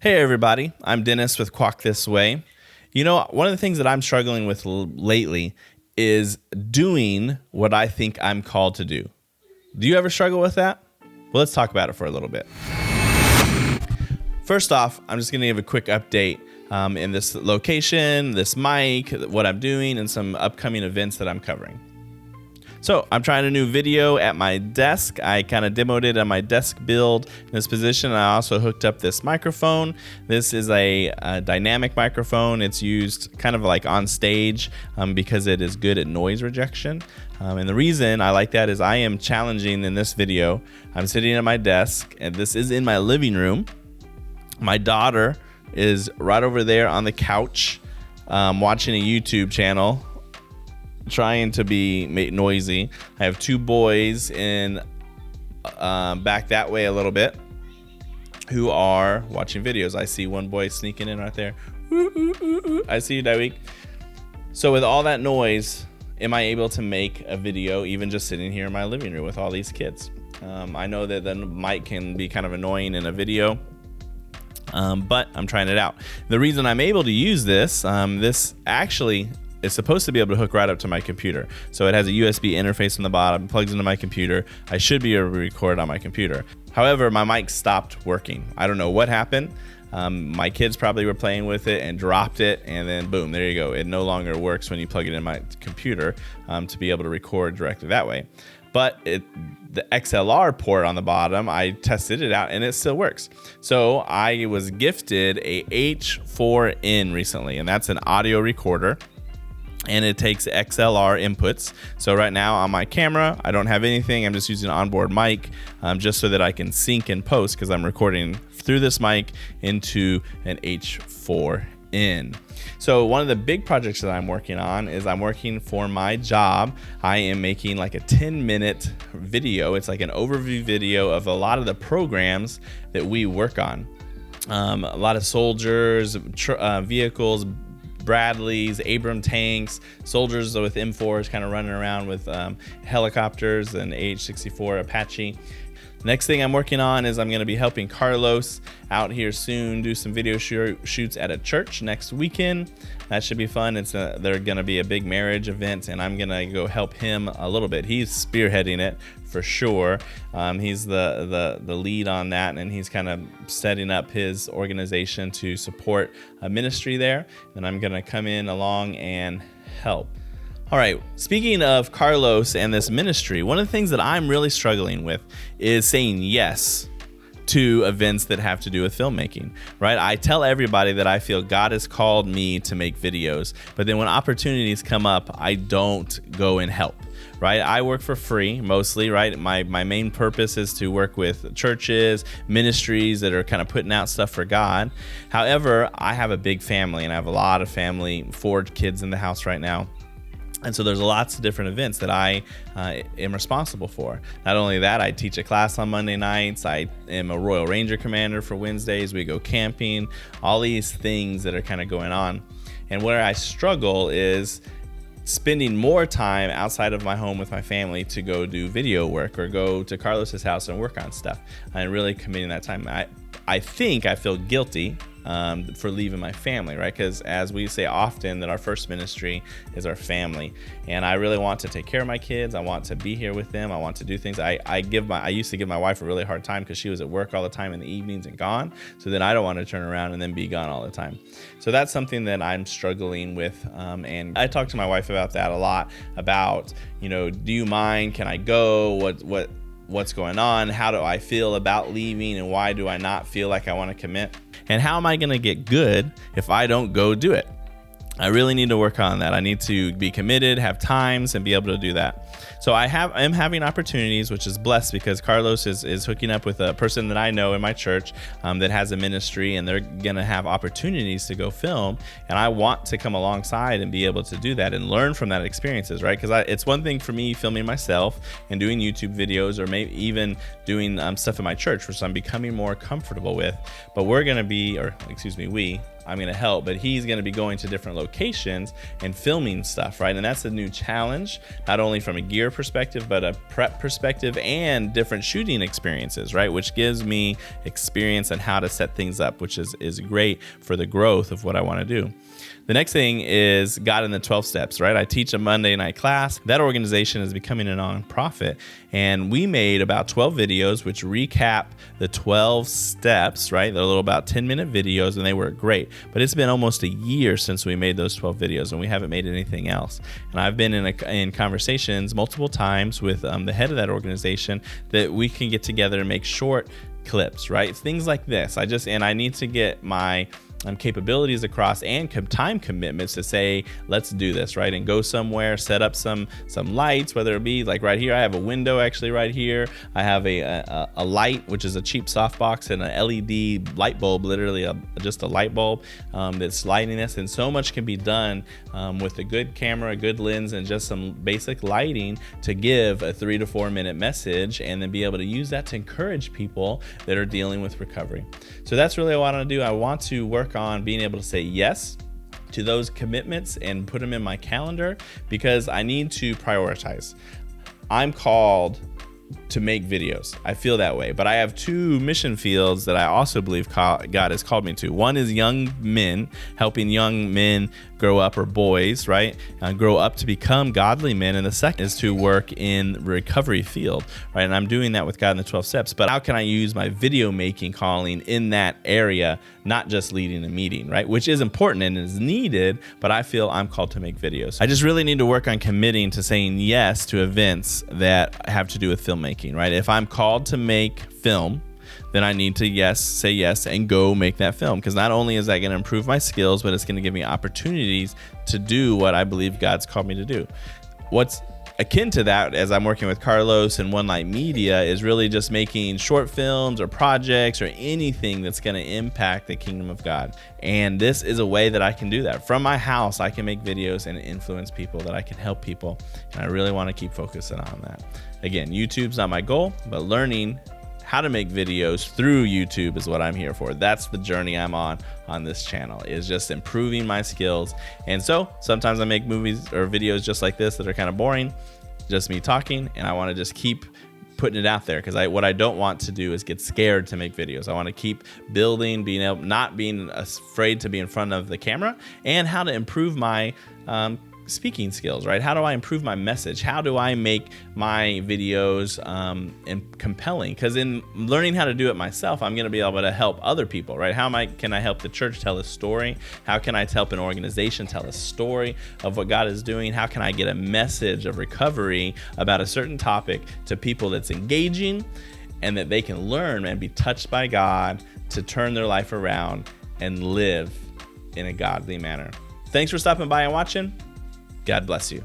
Hey everybody, I'm Dennis with Quack This Way. You know, one of the things that I'm struggling with lately is doing what I think I'm called to do. Do you ever struggle with that? Well, let's talk about it for a little bit. First off, I'm just going to give a quick update in this location, this mic, what I'm doing, and some upcoming events that I'm covering. So I'm trying a new video at my desk. I kind of demoed it on my desk build in this position. I also hooked up this microphone. This is a dynamic microphone. It's used kind of like on stage because it is good at noise rejection. And the reason I like that is I am challenging in this video. I'm sitting at my desk, and this is in my living room. My daughter is right over there on the couch watching a YouTube channel, trying to be noisy. I have two boys in back that way a little bit who are watching videos. I see one boy sneaking in right there. I see you, Daweek. So with all that noise, am I able to make a video even just sitting here in my living room with all these kids? I know that the mic can be kind of annoying in a video, but I'm trying it out. The reason I'm able to use this, this actually is supposed to be able to hook right up to my computer. So it has a USB interface on the bottom, plugs into my computer. I should be able to record on my computer. However, my mic stopped working. I don't know what happened. My kids probably were playing with it and dropped it, and then boom, there you go. It no longer works when you plug it in my computer to be able to record directly that way. But the XLR port on the bottom, I tested it out and it still works. So I was gifted a H4n recently, and that's an audio recorder. And it takes XLR inputs. So right now on my camera, I don't have anything. I'm just using an onboard mic just so that I can sync and post, because I'm recording through this mic into an H4n. So one of the big projects that I'm working on is I'm working for my job. I am making like a 10-minute video. It's like an overview video of a lot of the programs that we work on. A lot of soldiers, vehicles, Bradleys, Abram tanks, soldiers with M4s kind of running around with helicopters and AH-64 Apache. Next thing I'm working on is I'm going to be helping Carlos out here soon do some video shoots at a church next weekend. That should be fun. They're going to be a big marriage event, and I'm going to go help him a little bit. He's spearheading it for sure. He's the lead on that, and he's kind of setting up his organization to support a ministry there. And I'm going to come in along and help. All right, speaking of Carlos and this ministry, one of the things that I'm really struggling with is saying yes to events that have to do with filmmaking, right? I tell everybody that I feel God has called me to make videos, but then when opportunities come up, I don't go and help, right? I work for free mostly, right? My main purpose is to work with churches, ministries that are kind of putting out stuff for God. However, I have a big family, and I have a lot of family, 4 kids in the house right now. And so there's lots of different events that I am responsible for. Not only that, I teach a class on Monday nights. I am a Royal Ranger commander for Wednesdays. We go camping, all these things that are kind of going on. And where I struggle is spending more time outside of my home with my family to go do video work or go to Carlos's house and work on stuff, and really committing that time. I think I feel guilty for leaving my family, right? Because as we say often, that our first ministry is our family, and I really want to take care of my kids. I want to be here with them. I want to do things. I used to give my wife a really hard time because she was at work all the time in the evenings and gone. So then I don't want to turn around and then be gone all the time. So that's something that I'm struggling with, and I talk to my wife about that a lot. About, do you mind? Can I go? What's going on? How do I feel about leaving, and why do I not feel like I want to commit? And how am I going to get good if I don't go do it? I really need to work on that. I need to be committed, have times, and be able to do that. So I am having opportunities, which is blessed, because Carlos is hooking up with a person that I know in my church that has a ministry, and they're going to have opportunities to go film. And I want to come alongside and be able to do that and learn from that experiences, right? Because it's one thing for me filming myself and doing YouTube videos, or maybe even doing stuff in my church, which I'm becoming more comfortable with. But we I'm going to help, but he's going to be going to different locations and filming stuff, right? And that's a new challenge, not only from a gear perspective, but a prep perspective and different shooting experiences, right? Which gives me experience on how to set things up, which is great for the growth of what I want to do. The next thing is God in the 12 Steps, right? I teach a Monday night class. That organization is becoming a nonprofit, and we made about 12 videos which recap the 12 steps, right? They're little about 10-minute videos, and they were great. But it's been almost a year since we made those 12 videos, and we haven't made anything else. And I've been in conversations multiple times with the head of that organization that we can get together and make short clips, right? Things like this. I need to get my capabilities across and time commitments to say, let's do this, right? And go somewhere, set up some lights, whether it be like right here. I have a window actually right here. I have a light, which is a cheap softbox, and an LED light bulb, literally just a light bulb that's lighting this. And so much can be done with a good camera, a good lens, and just some basic lighting to give a 3 to 4 minute message, and then be able to use that to encourage people that are dealing with recovery. So that's really what I want to do. I want to work on being able to say yes to those commitments and put them in my calendar, because I need to prioritize. I'm called to make videos. I feel that way, but I have two mission fields that I also believe God has called me to. One is young men, helping young men grow up, or boys, right? Grow up to become godly men. And the second is to work in the recovery field, right? And I'm doing that with God in the 12 Steps. But how can I use my video making calling in that area, not just leading a meeting, right? Which is important and is needed, but I feel I'm called to make videos. I just really need to work on committing to saying yes to events that have to do with filmmaking, right? If I'm called to make film, then I need to say yes and go make that film, because not only is that going to improve my skills, but it's going to give me opportunities to do what I believe God's called me to do. What's akin to that, as I'm working with Carlos and One Light Media, is really just making short films or projects or anything that's going to impact the kingdom of God. And this is a way that I can do that. From my house, I can make videos and influence people, that I can help people. And I really want to keep focusing on that. Again, YouTube's not my goal, but learning how to make videos through YouTube is what I'm here for. That's the journey I'm on this channel, is just improving my skills. And so sometimes I make movies or videos just like this that are kind of boring, just me talking, and I want to just keep putting it out there, because what I don't want to do is get scared to make videos. I want to keep building, not being afraid to be in front of the camera, and how to improve my speaking skills, right? How do I improve my message? How do I make my videos compelling? Because in learning how to do it myself, I'm going to be able to help other people, right? Can I help the church tell a story? How can I help an organization tell a story of what God is doing? How can I get a message of recovery about a certain topic to people that's engaging, and that they can learn and be touched by God to turn their life around and live in a godly manner? Thanks for stopping by and watching. God bless you.